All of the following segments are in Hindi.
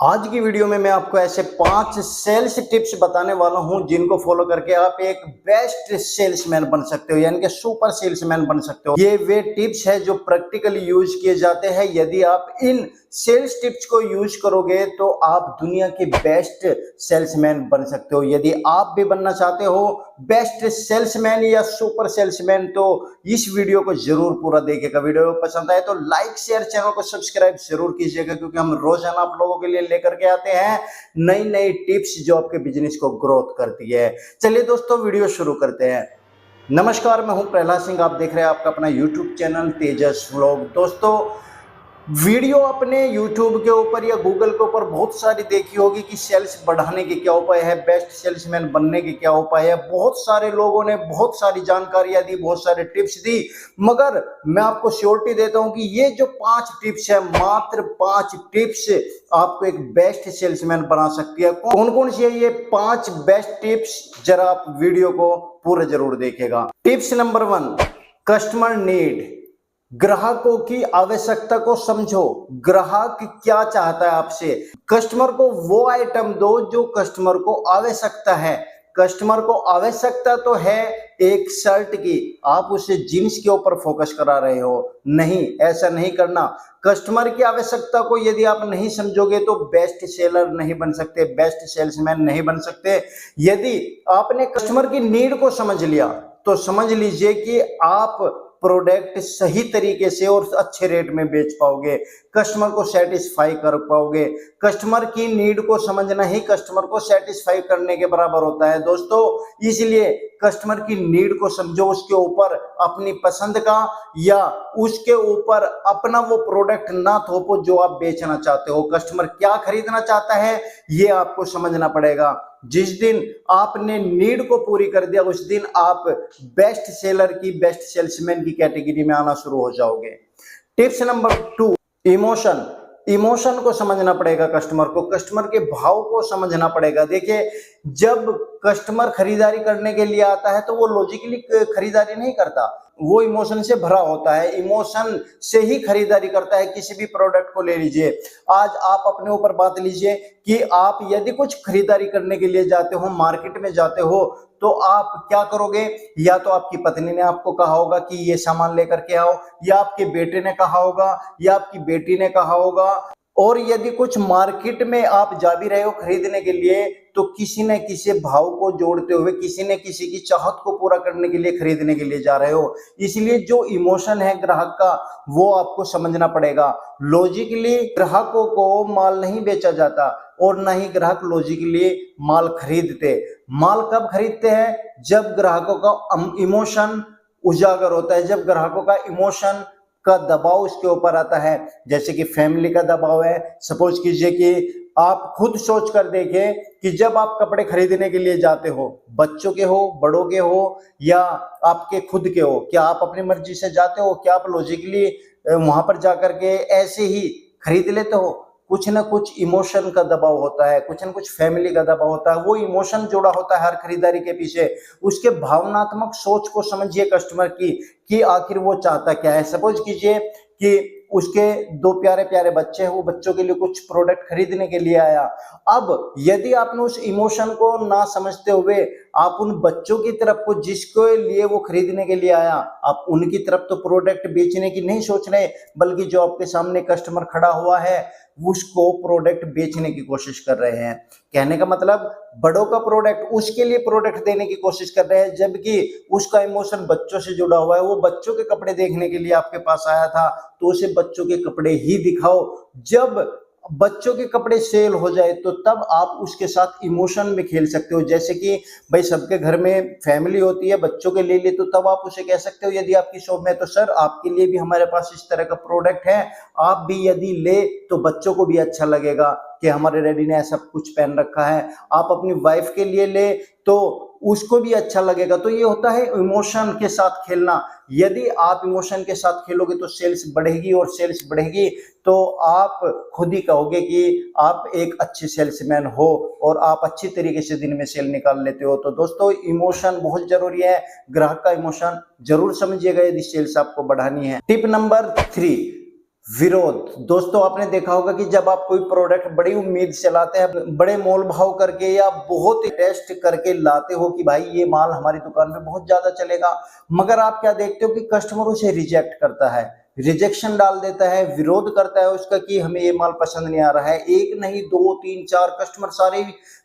आज की वीडियो में मैं आपको ऐसे 5 सेल्स टिप्स बताने वाला हूं जिनको फॉलो करके आप एक बेस्ट सेल्समैन बन सकते हो, यानी कि सुपर सेल्समैन बन सकते हो। ये वे टिप्स है जो प्रैक्टिकली यूज किए जाते हैं। यदि आप इन सेल्स टिप्स को यूज करोगे तो आप दुनिया के बेस्ट सेल्समैन बन सकते हो। यदि आप भी बनना चाहते हो बेस्ट सेल्समैन या सुपर सेल्समैन तो इस वीडियो को जरूर पूरा देखिएगा। वीडियो पसंद आए तो लाइक शेयर, चैनल को सब्सक्राइब जरूर कीजिएगा, क्योंकि हम रोजाना आप लोगों के लिए लेकर के आते हैं नई नई टिप्स जो आपके बिजनेस को ग्रोथ करती है। चलिए दोस्तों वीडियो शुरू करते हैं। नमस्कार, मैं हूं प्रहलाद सिंह, आप देख रहे हैं आपका अपना यूट्यूब चैनल तेजस व्लॉग। दोस्तों वीडियो अपने YouTube के ऊपर या गूगल के ऊपर बहुत सारी देखी होगी कि सेल्स बढ़ाने के क्या उपाय है, बेस्ट सेल्समैन बनने के क्या उपाय है। बहुत सारे लोगों ने बहुत सारी जानकारियां दी, बहुत सारे टिप्स दी, मगर मैं आपको श्योरिटी देता हूं कि ये जो 5 टिप्स है, मात्र 5 टिप्स आपको एक बेस्ट सेल्समैन बना सकती है। कौन कौन सी है ये 5 बेस्ट टिप्स, जरा आप वीडियो को पूरा जरूर देखेगा। Tips number 1, customer need. ग्राहकों की आवश्यकता को समझो। ग्राहक क्या चाहता है आपसे। कस्टमर को वो आइटम दो जो कस्टमर को आवश्यकता है। कस्टमर को आवश्यकता तो है एक शर्ट की, आप उसे जीन्स के ऊपर फोकस करा रहे हो। नहीं, ऐसा नहीं करना। कस्टमर की आवश्यकता को यदि आप नहीं समझोगे तो बेस्ट सेलर नहीं बन सकते, बेस्ट सेल्समैन नहीं बन सकते। यदि आपने कस्टमर की नीड को समझ लिया तो समझ लीजिए कि आप प्रोडक्ट सही तरीके से और अच्छे रेट में बेच पाओगे, कस्टमर को सेटिस्फाई कर पाओगे। कस्टमर की नीड को समझना ही कस्टमर को सेटिस्फाई करने के बराबर होता है दोस्तों। इसलिए कस्टमर की नीड को समझो, उसके ऊपर अपनी पसंद का या उसके ऊपर अपना वो प्रोडक्ट ना थोपो जो आप बेचना चाहते हो। कस्टमर क्या खरीदना चाहता है ये आपको समझना पड़ेगा। जिस दिन आपने नीड को पूरी कर दिया उस दिन आप बेस्ट सेलर की, बेस्ट सेल्समैन की कैटेगरी में आना शुरू हो जाओगे। Tips number 2, emotion. इमोशन को समझना पड़ेगा कस्टमर को, कस्टमर के भाव को समझना पड़ेगा। देखिए, जब कस्टमर खरीदारी करने के लिए आता है तो वो लॉजिकली खरीदारी नहीं करता, वो इमोशन से भरा होता है, इमोशन से ही खरीदारी करता है। किसी भी प्रोडक्ट को ले लीजिए, आज आप अपने ऊपर बात लीजिए कि आप यदि कुछ खरीदारी करने के लिए जाते हो, मार्केट में जाते हो, तो आप क्या करोगे? या तो आपकी पत्नी ने आपको कहा होगा कि ये सामान लेकर के आओ, या आपके बेटे ने कहा होगा, या आपकी बेटी ने कहा होगा। और यदि कुछ मार्केट में आप जा भी रहे हो खरीदने के लिए तो किसी न किसी भाव को जोड़ते हुए, किसी न किसी की चाहत को पूरा करने के लिए खरीदने के लिए जा रहे हो। इसलिए जो इमोशन है ग्राहक का वो आपको समझना पड़ेगा। लॉजिकली ग्राहकों को माल नहीं बेचा जाता और ना ही ग्राहक लॉजिकली माल खरीदते। माल कब खरीदते हैं? जब ग्राहकों का इमोशन उजागर होता है, जब ग्राहकों का इमोशन का दबाव उसके ऊपर आता है। जैसे कि फैमिली का दबाव है। सपोज कीजिए कि आप खुद सोच कर देखें कि जब आप कपड़े खरीदने के लिए जाते हो, बच्चों के हो, बड़ों के हो या आपके खुद के हो, क्या आप अपनी मर्जी से जाते हो? क्या आप लॉजिकली वहां पर जाकर के ऐसे ही खरीद लेते हो? कुछ ना कुछ इमोशन का दबाव होता है, कुछ ना कुछ फैमिली का दबाव होता है, वो इमोशन जुड़ा होता है हर खरीदारी के पीछे। उसके भावनात्मक सोच को समझिए कस्टमर की कि आखिर वो चाहता क्या है। सपोज कीजिए कि उसके 2 प्यारे प्यारे बच्चे हैं, वो बच्चों के लिए कुछ प्रोडक्ट खरीदने के लिए आया। अब यदि आपने उस इमोशन को ना समझते हुए आप उन बच्चों की तरफ को, जिसके लिए वो खरीदने के लिए आया, आप उनकी तरफ तो प्रोडक्ट बेचने की नहीं सोच रहे, बल्कि जो आपके सामने कस्टमर खड़ा हुआ है उसको प्रोडक्ट बेचने की कोशिश कर रहे हैं। कहने का मतलब बड़ों का प्रोडक्ट, उसके लिए प्रोडक्ट देने की कोशिश कर रहे हैं, जबकि उसका इमोशन बच्चों से जुड़ा हुआ है। वो बच्चों के कपड़े देखने के लिए आपके पास आया था तो उसे बच्चों के कपड़े ही दिखाओ। जब बच्चों के कपड़े सेल हो जाए तो तब आप उसके साथ इमोशन में खेल सकते हो। जैसे कि भाई सबके घर में फैमिली होती है, बच्चों के लिए तो तब आप उसे कह सकते हो यदि आपकी शॉप में, तो सर आपके लिए भी हमारे पास इस तरह का प्रोडक्ट है, आप भी यदि ले तो बच्चों को भी अच्छा लगेगा कि हमारे डैडी ने ऐसा कुछ पहन रखा है। आप अपनी वाइफ के लिए ले तो उसको भी अच्छा लगेगा। तो ये होता है इमोशन के साथ खेलना। यदि आप इमोशन के साथ खेलोगे तो सेल्स बढ़ेगी, और सेल्स बढ़ेगी तो आप खुद ही कहोगे कि आप एक अच्छे सेल्समैन हो और आप अच्छी तरीके से दिन में सेल निकाल लेते हो। तो दोस्तों इमोशन बहुत जरूरी है, ग्राहक का इमोशन जरूर समझिएगा यदि सेल्स आपको बढ़ानी है। टिप नंबर 3, विरोध। दोस्तों आपने देखा होगा कि जब आप कोई प्रोडक्ट बड़ी उम्मीद से लाते हैं, बड़े मोल भाव करके या बहुत टेस्ट करके लाते हो कि भाई ये माल हमारी दुकान पे बहुत ज्यादा चलेगा, मगर आप क्या देखते हो कि कस्टमर उसे रिजेक्ट करता है, रिजेक्शन डाल देता है, विरोध करता है उसका कि हमें ये माल पसंद नहीं आ रहा है। एक नहीं, दो तीन चार कस्टमर सारे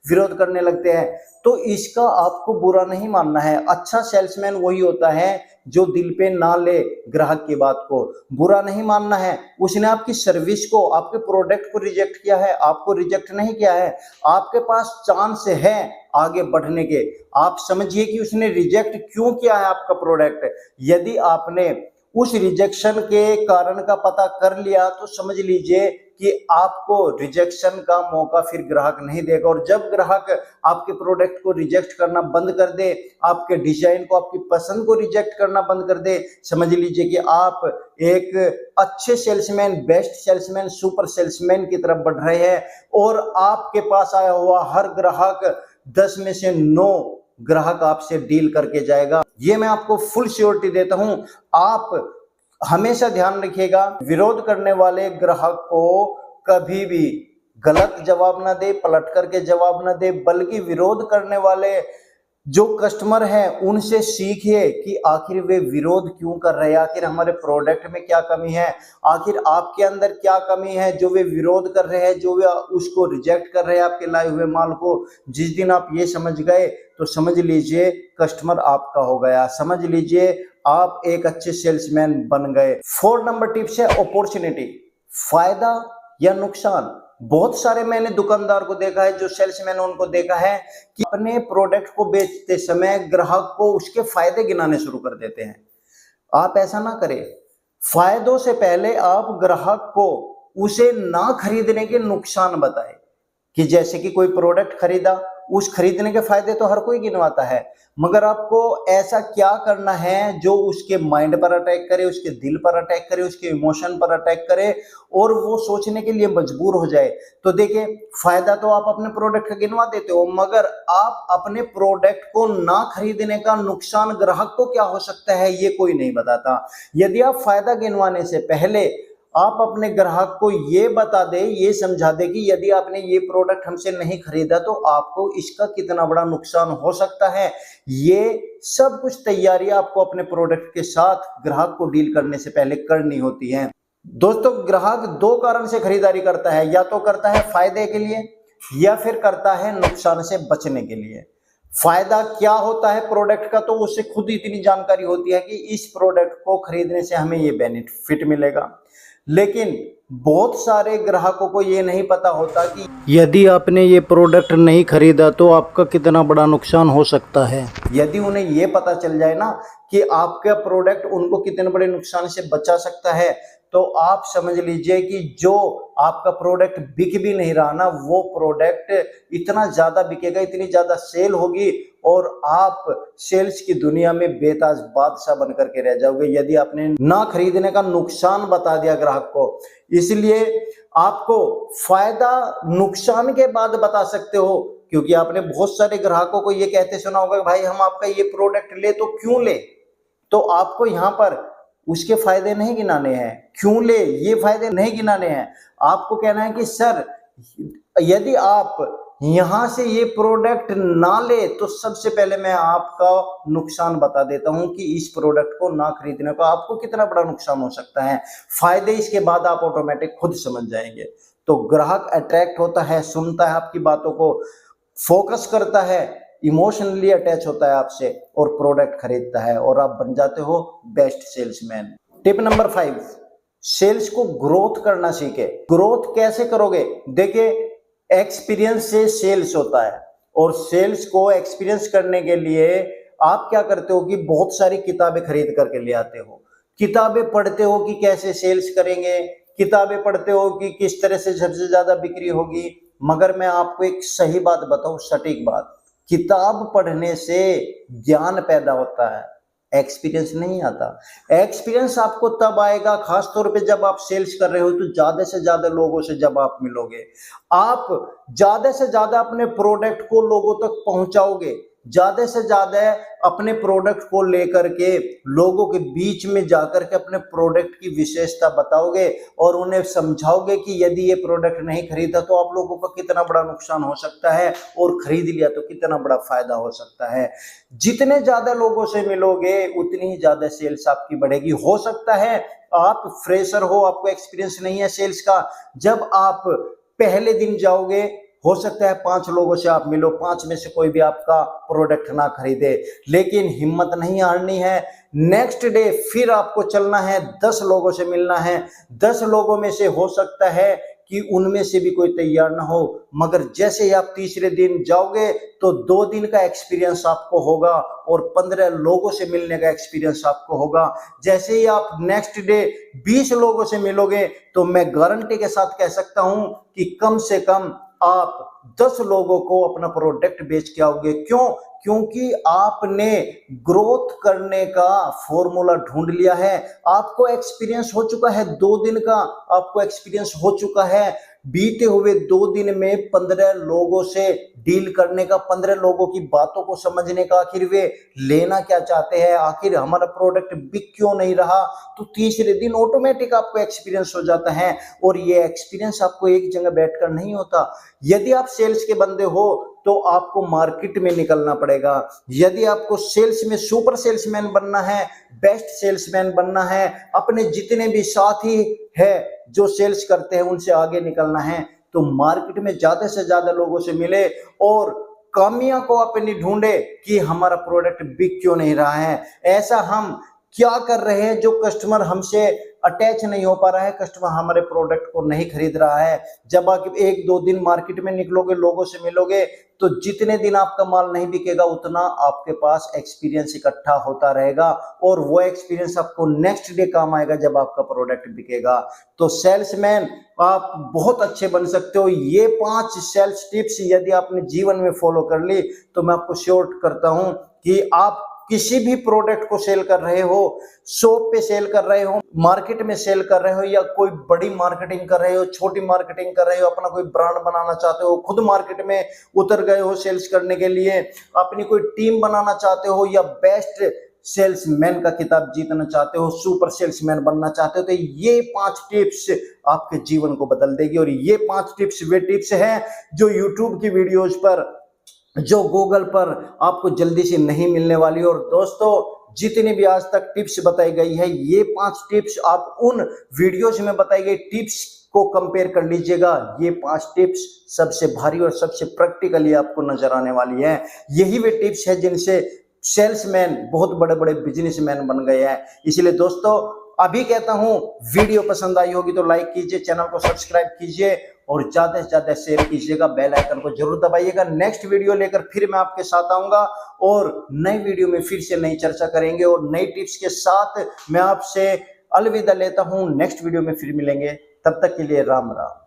विरोध करने लगते हैं। तो इसका आपको बुरा नहीं मानना है। अच्छा सेल्समैन वही होता है जो दिल पे ना ले ग्राहक की बात को, बुरा नहीं मानना है। उसने आपकी सर्विस को, आपके प्रोडक्ट को रिजेक्ट किया है, आपको रिजेक्ट नहीं किया है। आपके पास चांस है आगे बढ़ने के। आप समझिए कि उसने रिजेक्ट क्यों किया है आपका प्रोडक्ट। यदि आपने उस रिजेक्शन के कारण का पता कर लिया तो समझ लीजिए कि आपको रिजेक्शन का मौका फिर ग्राहक नहीं देगा। और जब ग्राहक आपके प्रोडक्ट को रिजेक्ट करना बंद कर दे, आपके डिजाइन को, आपकी पसंद को रिजेक्ट करना बंद कर दे, समझ लीजिए कि आप एक अच्छे salesman, best salesman, super salesman की तरफ बढ़ रहे हैं। और आपके पास आया हुआ हर ग्राहक 10 में से 9 ग्राहक आपसे डील करके जाएगा। ये मैं आपको फुल श्योरिटी देता हूं। आप हमेशा ध्यान रखिएगा, विरोध करने वाले ग्राहक को कभी भी गलत जवाब ना दे, पलट करके जवाब ना दे, बल्कि विरोध करने वाले जो कस्टमर हैं उनसे सीखिए कि आखिर वे विरोध क्यों कर रहे हैं, आखिर हमारे प्रोडक्ट में क्या कमी है, आखिर आपके अंदर क्या कमी है जो वे विरोध कर रहे हैं, जो वे उसको रिजेक्ट कर रहे हैं आपके लाए हुए माल को। जिस दिन आप ये समझ गए तो समझ लीजिए कस्टमर आपका हो गया, समझ लीजिए आप एक अच्छे सेल्समैन बन गए। 4 नंबर टिप्स है अपॉर्चुनिटी, फायदा या नुकसान। बहुत सारे मैंने दुकानदार को देखा है, जो सेल्समैन उनको देखा है कि अपने प्रोडक्ट को बेचते समय ग्राहक को उसके फायदे गिनाने शुरू कर देते हैं। आप ऐसा ना करें। फायदों से पहले आप ग्राहक को उसे ना खरीदने के नुकसान बताएं। कि जैसे कि कोई प्रोडक्ट खरीदा, उस खरीदने के फायदे तो हर कोई गिनवाता है, मगर आपको ऐसा क्या करना है जो उसके माइंड पर अटैक करे, उसके दिल पर अटैक करे, उसके इमोशन पर अटैक करे और वो सोचने के लिए मजबूर हो जाए। तो देखिए, फायदा तो आप अपने प्रोडक्ट का गिनवा देते हो, मगर आप अपने प्रोडक्ट को ना खरीदने का नुकसान ग्राहक को क्या हो सकता है ये कोई नहीं बताता। यदि आप फायदा गिनवाने से पहले आप अपने ग्राहक को ये बता दे, ये समझा दे कि यदि आपने ये प्रोडक्ट हमसे नहीं खरीदा तो आपको इसका कितना बड़ा नुकसान हो सकता है। ये सब कुछ तैयारी आपको अपने प्रोडक्ट के साथ ग्राहक को डील करने से पहले करनी होती है। दोस्तों, ग्राहक 2 कारण से खरीदारी करता है, या तो करता है फायदे के लिए या फिर करता है नुकसान से बचने के लिए। फायदा क्या होता है प्रोडक्ट का, तो उससे खुद इतनी जानकारी होती है कि इस प्रोडक्ट को खरीदने से हमें ये बेनिफिट मिलेगा। लेकिन बहुत सारे ग्राहकों को ये नहीं पता होता कि यदि आपने ये प्रोडक्ट नहीं खरीदा तो आपका कितना बड़ा नुकसान हो सकता है। यदि उन्हें ये पता चल जाए ना कि आपका प्रोडक्ट उनको कितने बड़े नुकसान से बचा सकता है, तो आप समझ लीजिए कि जो आपका प्रोडक्ट बिक भी नहीं रहा ना, वो प्रोडक्ट इतना ज्यादा बिकेगा, इतनी ज्यादा सेल होगी और आप सेल्स की दुनिया में बेताज बादशाह बन करके रह जाओगे, यदि आपने ना खरीदने का नुकसान बता दिया ग्राहक को। इसलिए आपको फायदा नुकसान के बाद बता सकते हो, क्योंकि आपने बहुत सारे ग्राहकों को ये कहते सुना होगा कि भाई हम आपका ये प्रोडक्ट ले तो क्यों ले। तो आपको यहाँ पर उसके फायदे नहीं गिनाने हैं, क्यों ले ये फायदे नहीं गिनाने हैं। आपको कहना है कि सर यदि आप यहां से ये प्रोडक्ट ना ले तो सबसे पहले मैं आपका नुकसान बता देता हूं कि इस प्रोडक्ट को ना खरीदने का आपको कितना बड़ा नुकसान हो सकता है। फायदे इसके बाद आप ऑटोमेटिक खुद समझ जाएंगे। तो ग्राहक अट्रैक्ट होता है, सुनता है आपकी बातों को, फोकस करता है, इमोशनली अटैच होता है आपसे और प्रोडक्ट खरीदता है और आप बन जाते हो best salesman. Tip number 5, sales को ग्रोथ करना सीखे। ग्रोथ कैसे करोगे? देखिए, एक्सपीरियंस से सेल्स होता है और सेल्स को एक्सपीरियंस करने के लिए आप क्या करते हो कि बहुत सारी किताबें खरीद करके ले आते हो। किताबें पढ़ते हो कि कैसे सेल्स करेंगे, किताबें पढ़ते हो कि किस तरह से सबसे ज्यादा बिक्री होगी, मगर मैं आपको एक सही बात बताऊं, सटीक बात, किताब पढ़ने से ज्ञान पैदा होता है, एक्सपीरियंस नहीं आता। एक्सपीरियंस आपको तब आएगा खास तौर पे जब आप सेल्स कर रहे हो, तो ज्यादा से ज्यादा लोगों से जब आप मिलोगे, आप ज्यादा से ज्यादा अपने प्रोडक्ट को लोगों तक पहुंचाओगे, ज्यादा से ज्यादा अपने प्रोडक्ट को लेकर के लोगों के बीच में जाकर के अपने प्रोडक्ट की विशेषता बताओगे और उन्हें समझाओगे कि यदि ये प्रोडक्ट नहीं खरीदा तो आप लोगों का कितना बड़ा नुकसान हो सकता है और खरीद लिया तो कितना बड़ा फायदा हो सकता है। जितने ज्यादा लोगों से मिलोगे उतनी ही ज्यादा सेल्स आपकी बढ़ेगी। हो सकता है आप फ्रेशर हो, आपको एक्सपीरियंस नहीं है सेल्स का, जब आप पहले दिन जाओगे हो सकता है 5 लोगों से आप मिलो, 5 में से कोई भी आपका प्रोडक्ट ना खरीदे, लेकिन हिम्मत नहीं हारनी है। नेक्स्ट डे फिर आपको चलना है, 10 लोगों से मिलना है। 10 लोगों में से हो सकता है कि उनमें से भी कोई तैयार ना हो, मगर जैसे ही आप तीसरे दिन जाओगे तो 2 दिन का एक्सपीरियंस आपको होगा और 15 लोगों से मिलने का एक्सपीरियंस आपको होगा। जैसे ही आप नेक्स्ट डे 20 लोगों से मिलोगे तो मैं गारंटी के साथ कह सकता हूं कि कम से कम आप 10 लोगों को अपना प्रोडक्ट बेच के आओगे। क्यों? क्योंकि आपने ग्रोथ करने का फॉर्मूला ढूंढ लिया है। आपको एक्सपीरियंस हो चुका है 2 दिन का, आपको एक्सपीरियंस हो चुका है बीते हुए 2 दिन में 15 लोगों से डील करने का, 15 लोगों की बातों को समझने का, आखिर वे लेना क्या चाहते हैं, आखिर हमारा प्रोडक्ट बिक क्यों नहीं रहा। तो तीसरे दिन ऑटोमेटिक आपको एक्सपीरियंस हो जाता है और ये एक्सपीरियंस आपको एक जगह बैठकर नहीं होता। यदि आप सेल्स के बंदे हो तो आपको मार्केट में निकलना पड़ेगा। यदि आपको सेल्स में सुपर सेल्समैन बनना है, बेस्ट सेल्समैन बनना है, अपने जितने भी साथी है जो सेल्स करते हैं उनसे आगे निकलना है, तो मार्केट में ज्यादा से ज्यादा लोगों से मिले और कमियां को अपनी ढूंढे कि हमारा प्रोडक्ट बिक क्यों नहीं रहा है, ऐसा हम क्या कर रहे हैं जो कस्टमर हमसे अटैच नहीं हो पा रहा है, कस्टमर हमारे प्रोडक्ट को नहीं खरीद रहा है। जब आप 1-2 दिन मार्केट में निकलोगे, लोगों से मिलोगे, तो जितने दिन आपका माल नहीं बिकेगा उतना आपके पास एक्सपीरियंस इकट्ठा होता रहेगा और वो एक्सपीरियंस आपको नेक्स्ट डे काम आएगा जब आपका प्रोडक्ट बिकेगा। तो सेल्समैन आप बहुत अच्छे बन सकते हो। ये 5 सेल्स टिप्स यदि आपने जीवन में फॉलो कर ली तो मैं आपको श्योर करता हूं कि आप किसी भी प्रोडक्ट को सेल कर रहे हो, शॉप पे सेल कर रहे हो, मार्केट में सेल कर रहे हो, या कोई बड़ी मार्केटिंग कर रहे हो, छोटी मार्केटिंग कर रहे हो, अपना कोई ब्रांड बनाना चाहते हो, खुद मार्केट में उतर गए हो सेल्स करने के लिए, अपनी कोई टीम बनाना चाहते हो, या बेस्ट सेल्समैन का खिताब जीतना चाहते हो, सुपर सेल्समैन बनना चाहते हो, तो ये 5 टिप्स आपके जीवन को बदल देगी। और ये 5 टिप्स वे टिप्स हैं जो यूट्यूब की वीडियोज पर, जो गूगल पर आपको जल्दी से नहीं मिलने वाली। और दोस्तों जितनी भी आज तक टिप्स बताई गई है, ये 5 टिप्स आप उन वीडियोज में बताई गई टिप्स को कंपेयर कर लीजिएगा। ये 5 टिप्स सबसे भारी और सबसे प्रैक्टिकली आपको नजर आने वाली है। यही वे टिप्स है जिनसे सेल्समैन बहुत बड़े बड़े बिजनेसमैन बन गए हैं। इसलिए दोस्तों अभी कहता हूं, वीडियो पसंद आई होगी तो लाइक कीजिए, चैनल को सब्सक्राइब कीजिए और ज्यादा से ज्यादा शेयर कीजिएगा, बेल आइकन को जरूर दबाइएगा। नेक्स्ट वीडियो लेकर फिर मैं आपके साथ आऊंगा और नई वीडियो में फिर से नई चर्चा करेंगे और नई टिप्स के साथ मैं आपसे अलविदा लेता हूं। नेक्स्ट वीडियो में फिर मिलेंगे, तब तक के लिए राम राम।